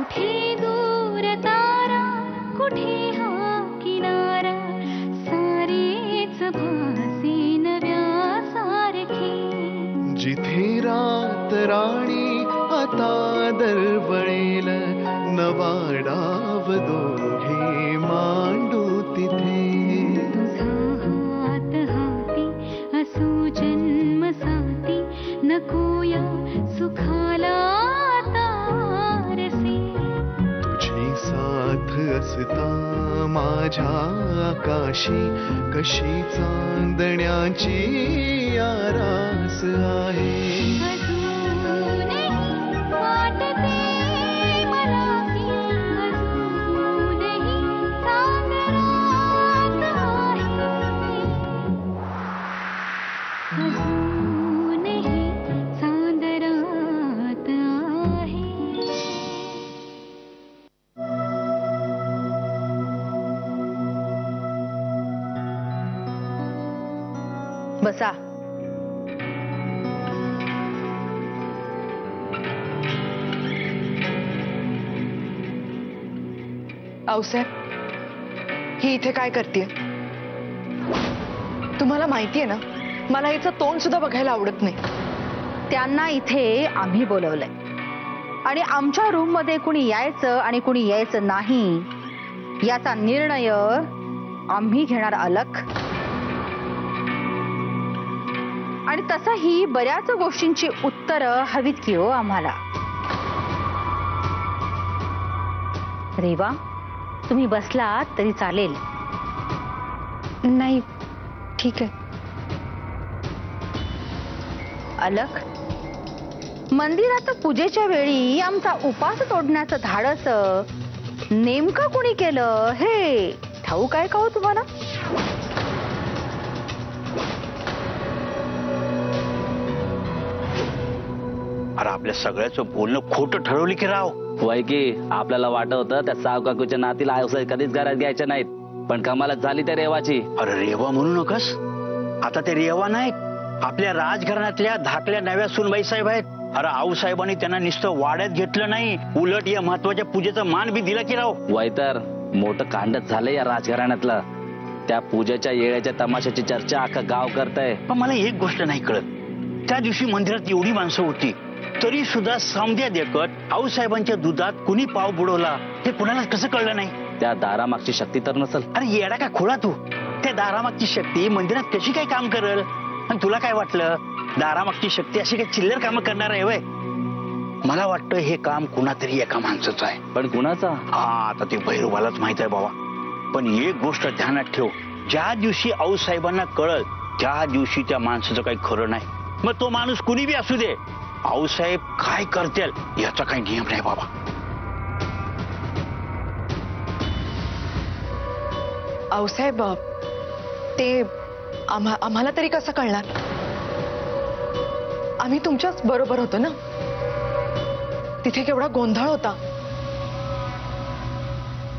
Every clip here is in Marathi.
कुठे दूर तारा, कुठे हा किनारा, सारेच भासे नव्या सारखे. जिथे रात राणी आता दरवळेल, नवा डाव दोघे मांडू तिथे. तुझा हात हाती असो जन्म साथी, नकोया सुखाला तारसे. तुझी साथ असता माझ्या आकाशी, कशी चांदण्याची आरास आहे. अजूनही वाटते मला की, अजूनही सागरात आहे. अजूनही सागरात आहे. बसा. आऊसाहेब, ही इथे काय करते? तुम्हाला माहितीये ना, मला हिचं तोंड सुद्धा बघायला आवडत नाही. त्यांना इथे आम्ही बोलवलंय आणि आमच्या रूम मध्ये कुणी यायचं आणि कुणी यायचं नाही याचा निर्णय आम्ही घेणार अलग. आणि तसंही बऱ्याच गोष्टींची उत्तरं हवीत की हो आम्हाला. रेवा, तुम्ही बसलात तरी चालेल. नाही, ठीक आहे. अलक, मंदिरात पूजेच्या वेळी आमचा उपास तोडण्याचं धाडस नेमकं कुणी केलं हे ठाऊक आहे का हो तुम्हाला? अरे आपल्या सगळ्याचं बोलणं खोटं ठरवली की राव. वय की आपल्याला वाटत होतं त्या सावकाकूच्या नातीला आयुष्य कधीच घरात घ्यायच्या नाहीत, पण कमालच झाली त्या रेवाची. अरे रेवा म्हणू नकस. आता ते रेवा नाहीत, आपल्या राजघराण्यातल्या धाकल्या नव्या सुनबाई साहेब आहेत. अरे आऊसाहेबांनी त्यांना नुसतं वाड्यात घेतलं नाही, उलट या महत्वाच्या पूजेचा मान बी दिला की राव. वय तर मोठं कांडच झालंय या राजघराण्यातलं. त्या पूजेच्या येळ्याच्या तमाशाची चर्चा अख्खं गाव करतंय. पण मला एक गोष्ट नाही कळत, त्या दिवशी मंदिरात एवढी माणसं होती तरी सुद्धा समध्या देखत आऊसाहेबांच्या दुधात कुणी पाव बुडवला हे कुणाला कसं कळलं नाही? त्या दारामागची शक्ती तर नसल. अरे येडा का खोळा तू, त्या दारामागची शक्ती मंदिरात कशी काय काम करल? आणि तुला काय वाटलं दारामागची शक्ती अशी काही चिल्लर कामं करणार आहे वय? मला वाटतं हे काम कुणातरी एका माणसाचं आहे. पण कुणाचा? हा आता ते भैरवालाच माहित आहे बाबा. पण एक गोष्ट ध्यानात ठेव, ज्या दिवशी आऊसाहेबांना कळल त्या दिवशी त्या माणसाचं काही खरं नाही. मग तो माणूस कुणी बी असू दे, आऊसाहेब काय करतील याचा काही नियम नाही बाबा. आऊसाहेब, ते आम्हाला तरी कसं कळणार? आम्ही तुमच्याच बरोबर होतो ना. तिथे केवढा गोंधळ होता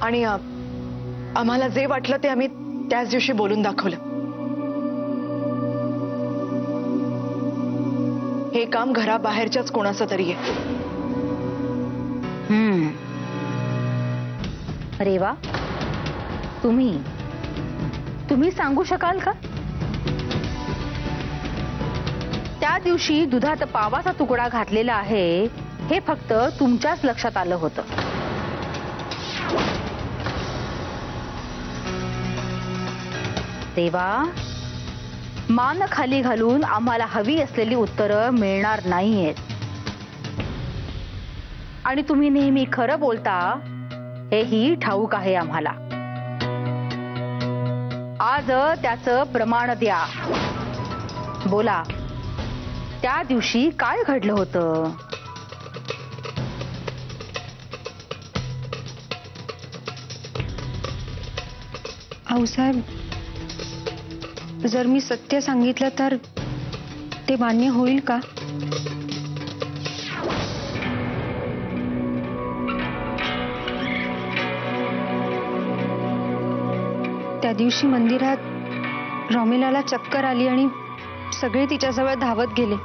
आणि आम्हाला जे वाटलं ते आम्ही त्याच दिवशी बोलून दाखवलं. हे काम घराबाहेरच्याच कोणाचं तरी आहे. रेवा, तुम्ही सांगू शकाल का त्या दिवशी दुधात पावाचा तुकडा घातलेला आहे हे फक्त तुमच्याच लक्षात आलं होतं? रेवा, मान खाली घालून आम्हाला हवी असलेली उत्तरं मिळणार नाहीयेत. आणि तुम्ही नेहमी खरं बोलता हेही ठाऊक आहे आम्हाला. आज त्याचं प्रमाण द्या. बोला, त्या दिवशी काय घडलं होतं? आऊसाहेब, जर मी सत्य सांगितलं तर ते मान्य होईल का? त्या दिवशी मंदिरात रॉमिलाला चक्कर आली आणि सगळे तिच्याजवळ धावत गेले.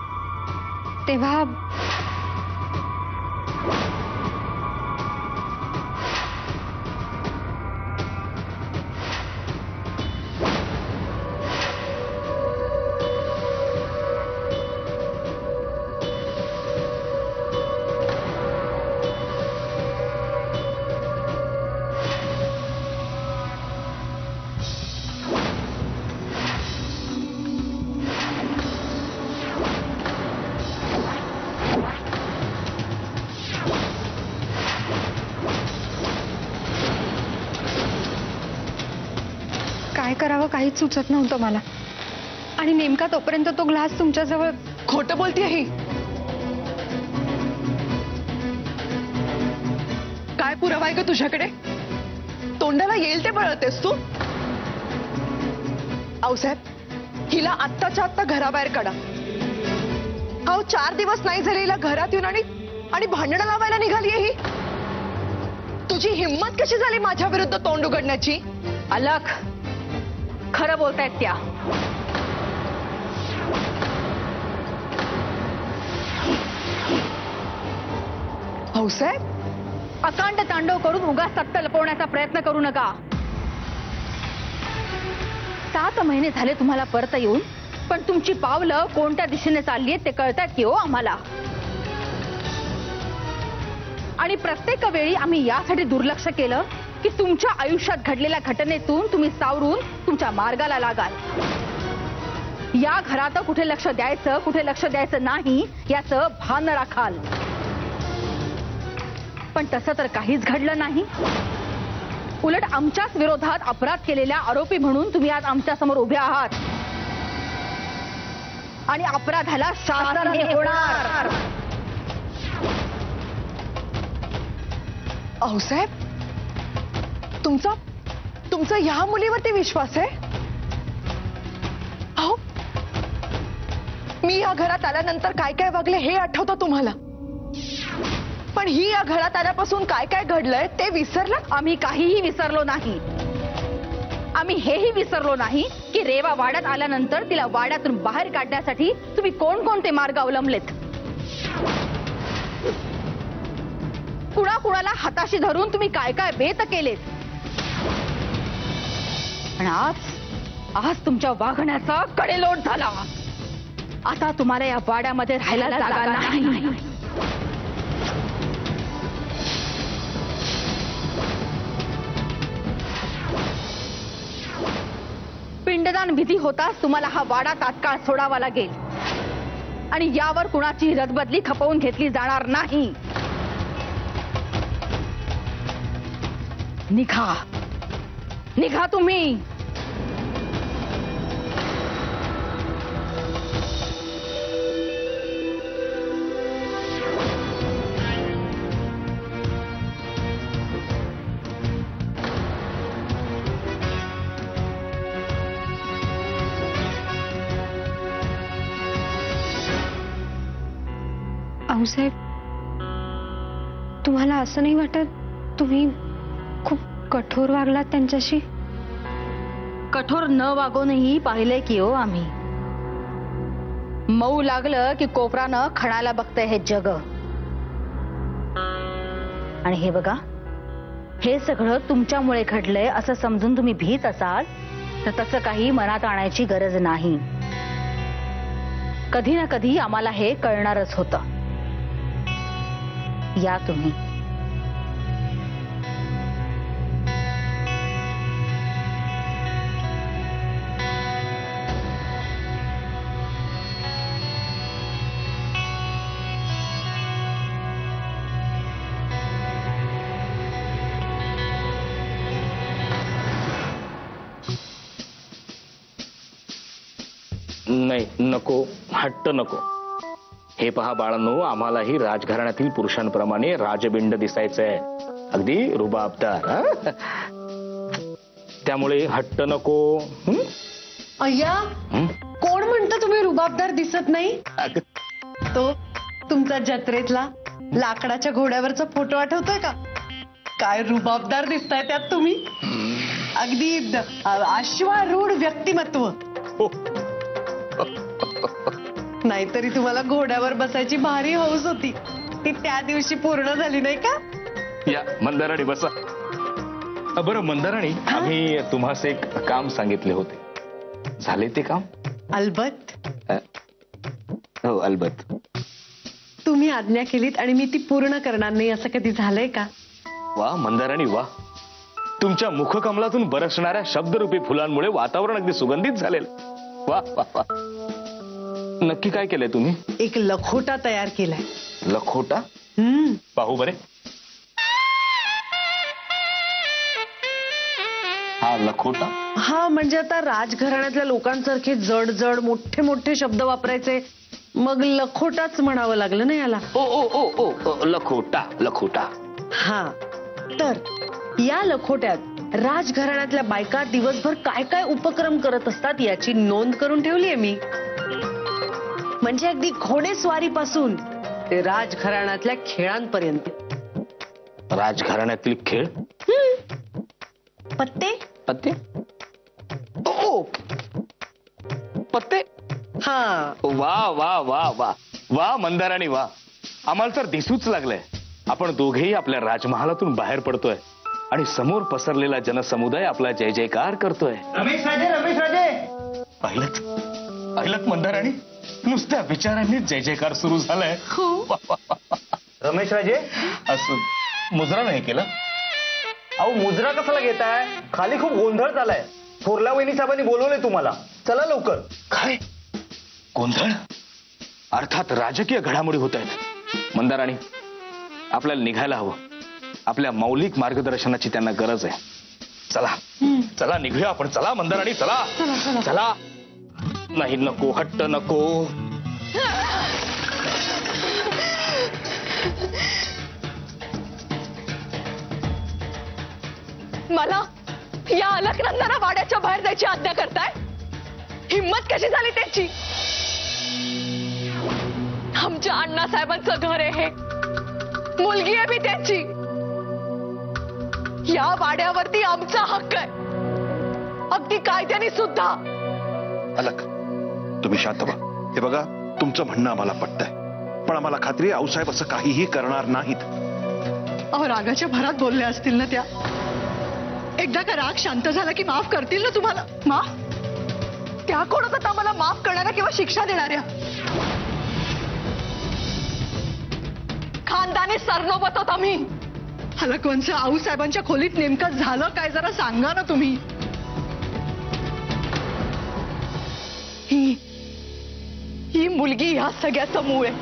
करावं काहीच सुचत नव्हतं मला. आणि नेमका तोपर्यंत तो ग्लास तुमच्याजवळ. खोटं बोलते ही. काय पुरावा आहे ग तुझ्याकडे? तोंडाला येईल ते बळतेस तू. आऊसाहेब, हिला आत्ताच्या आत्ता घराबाहेर काढा. अहो 4 दिवस नाही झाले हिला घरात येऊन आणि भांडणं लावायला निघाली ही. तुझी हिंमत कशी झाली माझ्या विरुद्ध तोंड उघडण्याची? अलख, खरं बोलतायत त्या. आऊसाहेब, अकांड तांडव करून उगाच सत्य लपवण्याचा प्रयत्न करू नका. 7 महिने झाले तुम्हाला परत येऊन, पण तुमची पावलं कोणत्या दिशेने चालली आहेत ते कळतायत की हो आम्हाला. आणि प्रत्येक वेळी आम्ही यासाठी दुर्लक्ष केलं की तुमच्या आयुष्यात घडलेल्या घटनेतून तुम्ही सावरून तुमच्या मार्गाला लागाल. या घरात कुठे लक्ष द्यायचं कुठे लक्ष द्यायचं नाही याचं भान राखाल. पण तसं तर काहीच घडलं नाही. उलट आमच्याच विरोधात अपराध केलेल्या आरोपी म्हणून तुम्ही आज आमच्या समोर उभे आहात. आणि अपराधाला शासन हे होणार. आऊसाहेब, तुमचा ह्या मुलीवरती विश्वास आहे? अहो, मी या घरात आल्यानंतर काय काय वागले हे आठवतं तुम्हाला? पण ही या घरात आल्यापासून काय काय घडलंय ते विसरलं? आम्ही काहीही विसरलो नाही. आम्ही हेही विसरलो नाही की रेवा वाड्यात आल्यानंतर तिला वाड्यातून बाहेर काढण्यासाठी तुम्ही कोणकोणते मार्ग अवलंबलेत. कुणाकुणाला हाताशी धरून तुम्ही काय काय बेत केलेत. आणि आज तुमच्या वागण्याचा कडेलोट झाला. आता तुम्हाला या वाड्यामध्ये राहायला जागा नाही. पिंडदान विधी होताच तुम्हाला हा वाडा तात्काळ सोडावा लागेल. आणि यावर कुणाची रदबदली खपवून घेतली जाणार नाही. निघा, निघा तुम्ही. आऊसाहेब, तुम्हाला असं नाही वाटत तुम्ही खूप कठोर वागलात त्यांच्याशी? कठोर न वागूनही पाहिले की हो आम्ही. मऊ लागलं की कोपरानं खणाला बघतंय हे जग. आणि हे बघा, हे सगळं तुमच्यामुळे घडलंय असं समजून तुम्ही भीत असाल तर तसं काही मनात आणायची गरज नाही. कधी ना कधी आम्हाला हे कळणारच होतं. या तुम्ही. नाही, नको, हट्ट नको. हे पहा बाळांनो, आम्हालाही राजघराण्यातील पुरुषांप्रमाणे राजबिंड दिसायचंय. अगदी रुबाबदार. त्यामुळे हट्ट नको. अय्या, कोण म्हणतं तुम्ही रुबाबदार दिसत नाही? तो तुमचा जत्रेतला लाकडाच्या घोड्यावरचा फोटो आठवतोय का? काय रुबाबदार दिसताय त्यात तुम्ही. अगदी अश्वारूढ व्यक्तिमत्व. नाहीतरी तुम्हाला घोड्यावर बसायची भारी हौस होती, ती त्या दिवशी पूर्ण झाली नाही का? या मंदाराणी बसा. बरं मंदाराणी, आम्ही तुम्हास एक काम सांगितले होते, झाले ते काम? अलबत. हो अलबत. तुम्ही आज्ञा केलीत आणि मी ती पूर्ण करणार नाही असं कधी झालंय का? वा मंदाराणी वा. तुमच्या मुखकमलातून बरसणाऱ्या शब्दरूपी फुलांमुळे वातावरण अगदी सुगंधित झालेलं. वा वा वा. नक्की काय केलंय तुम्ही? एक लखोटा तयार केलाय. लखोटा? पाहू बरे. हा लखोटा? हा म्हणजे आता राजघराण्यातल्या लोकांसारखे जड जड मोठे मोठे शब्द वापरायचे, मग लखोटाच म्हणावं लागलं ना याला. ओ ओ ओ ओ ओ, लखोटा लखोटा. हा तर या लखोट्यात राजघराण्यातल्या बायका दिवसभर काय काय उपक्रम करत असतात याची नोंद करून ठेवलीये मी. म्हणजे अगदी घोडेस्वारी पासून ते राजघराण्यातल्या खेळांपर्यंत. राजघराण्यातील खेळ? पत्ते. पत्ते? ओ पत्ते. हा वा वा वा वा वा मंदाराणी वा. आम्हाला तर दिसूच लागलंय आपण दोघेही आपल्या राजमहालातून बाहेर पडतोय आणि समोर पसरलेला जनसमुदाय आपला जय जयकार करतोय. रमेश राजे. पाहिलंच मंदाराणी, नुसत्या विचारांनी जय जयकार सुरू झालाय. रमेश राजे असं मुजरा नाही केला? अहो मुजरा कशाला घेताय? खाली खूप गोंधळ झालाय. थोरल्या वहिनी साहेबांनी बोलवलंय तुम्हाला, चला लवकर. काय गोंधळ? अर्थात राजकीय घडामोडी होत आहेत. मंदाराणी आपल्याला निघायला हवं. आपल्या मौलिक मार्गदर्शनाची त्यांना गरज आहे. चला चला निघूया आपण. चला मंदाराणी चला चला. नाही नको हट्ट नको. मला या अलकनंदाना वाड्याच्या बाहेर जायची आज्ञा करताय? हिम्मत कशी झाली त्याची? आमच्या अण्णासाहेबांचं घर आहे हे, मुलगी आहे मी त्यांची. या वाड्यावरती आमचा हक्क आहे, अगदी कायद्याने सुद्धा. अलक, तुम्ही शांत व्हा. हे बघा, तुमचं म्हणणं आम्हाला पटतंय, पण आम्हाला खात्री आहे आऊसाहेब असं काहीही करणार नाहीत. अहो रागाच्या भरात बोलल्या असतील ना त्या. एकदा का राग शांत झाला की माफ करतील ना तुम्हाला? माफ? त्या कोण होतात आम्हाला माफ करणाऱ्या किंवा शिक्षा देणाऱ्या? खानदानी सरनोबत होत आम्ही. हलकवंच आऊसाहेबांच्या खोलीत नेमकं झालं काय जरा सांगा ना तुम्ही. ही मुलगी ह्या सगळ्याचं मूळ आहे.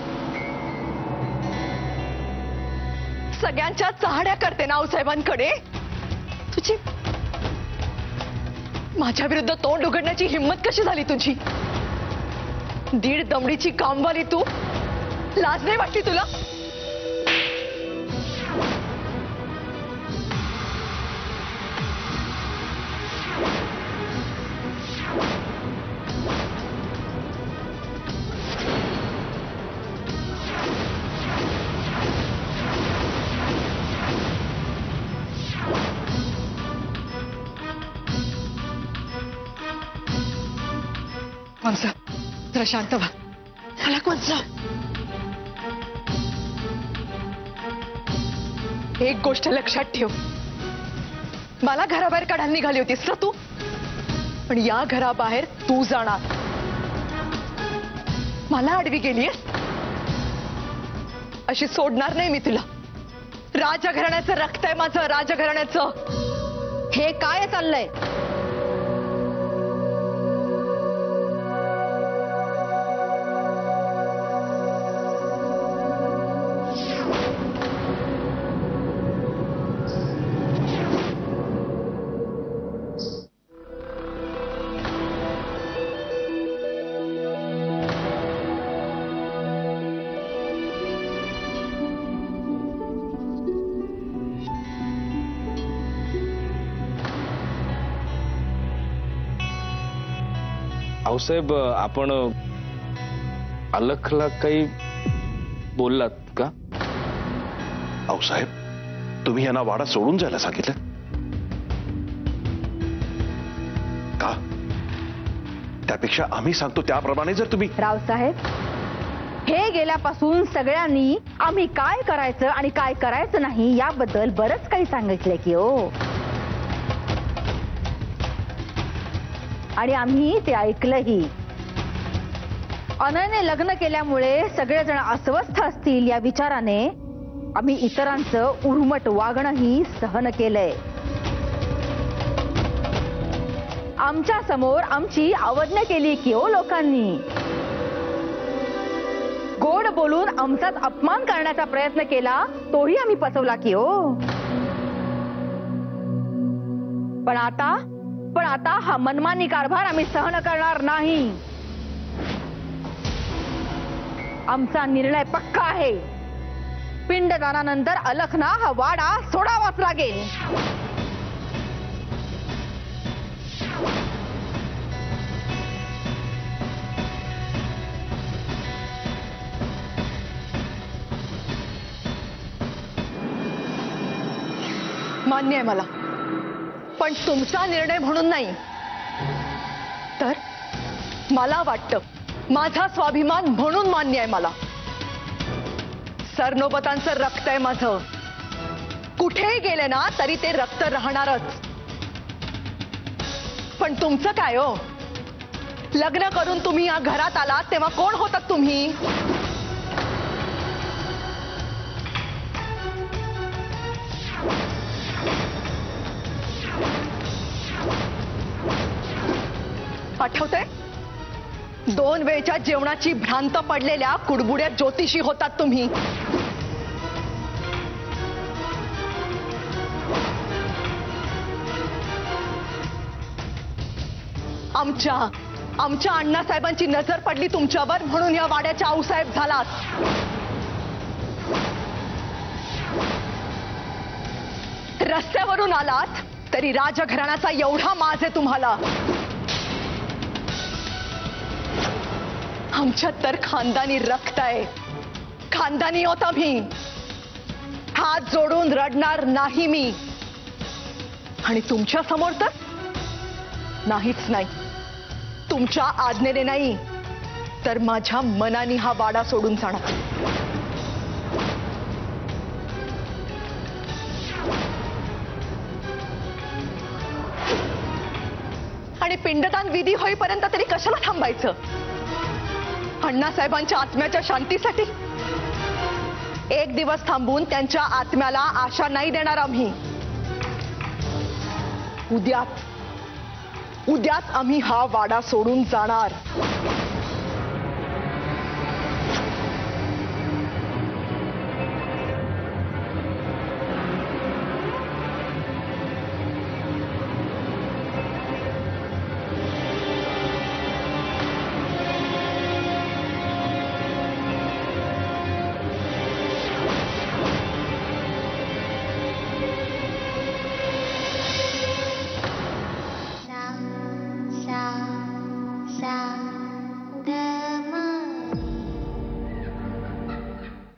सगळ्यांच्या चहाड्या करते ना आऊसाहेबांकडे. तुझी माझ्या विरुद्ध तोंड उघडण्याची हिम्मत कशी झाली तुझी? दीड दमडीची कामवाली तू. लाज नाही वाटली तुला? कोणचा जरा शांत व्हा. मला कोणचा एक गोष्ट लक्षात ठेव. मला घराबाहेर काढायला निघाली होतीस ना तू, पण या घराबाहेर तू जाणार. मला आडवी गेलीस अशी सोडणार नाही मी तुला. राजघराण्याचं रक्त आहे माझं, राजघराण्याचं. हे काय चाललंय? आऊसाहेब, आपण अलखला काही बोललात का? आऊसाहेब, तुम्ही यांना वाडा सोडून जायला सांगितलं का? त्यापेक्षा आम्ही सांगतो त्याप्रमाणे जर तुम्ही. रावसाहेब, हे गेल्यापासून सगळ्यांनी आम्ही काय करायचं आणि काय करायचं नाही याबद्दल बरंच काही सांगितलंय की हो. आणि आम्ही ते ऐकलंही. अनयने लग्न केल्यामुळे सगळेजण अस्वस्थ असतील या विचाराने आम्ही इतरांचं उर्मट वागणंही सहन केलंय. आमच्या समोर आमची अवज्ञा केली की हो लोकांनी. गोड बोलून आमचाच अपमान करण्याचा प्रयत्न केला, तोही आम्ही पचवला की हो. पण आता हा मनमानी कारभार आम्ही सहन करणार नाही. आमचा निर्णय पक्का आहे. पिंडदानानंतर अलखना हा वाडा सोडावाच लागेल. मान्य आहे मला, पण तुमचा निर्णय म्हणून नाही. तर मला वाटतं माझा स्वाभिमान म्हणून मान्य आहे मला. सरनोबतांचं रक्त आहे माझं. कुठेही गेले ना तरी ते रक्त राहणारच. पण तुमचं काय हो? लग्न करून तुम्ही या घरात आलात तेव्हा कोण होतात तुम्ही? आठवतंय? 2 वेळच्या जेवणाची भ्रांत पडलेल्या कुडबुड्या ज्योतिषी होतात तुम्ही. आमच्या अण्णासाहेबांची नजर पडली तुमच्यावर म्हणून या वाड्याच्या आऊसाहेब झालात. रस्त्यावरून आलात तरी राजघराण्याचा एवढा माज आहे तुम्हाला. आमच्यात तर खानदानी रक्त आहे. खानदानी होता मी. हात जोडून रडणार नाही मी. आणि तुमच्या समोर तर नाहीच नाही. तुमच्या आज्ञेने नाही तर माझ्या मनाने हा वाडा सोडून जाणार. आणि पिंडदान विधी होईपर्यंत तरी कशाला थांबायचं? अण्णासाहेबांच्या आत्म्याच्या शांतीसाठी? एक दिवस थांबून त्यांच्या आत्म्याला आशा नाही देणार आम्ही. उद्याच आम्ही हा वाडा सोडून जाणार.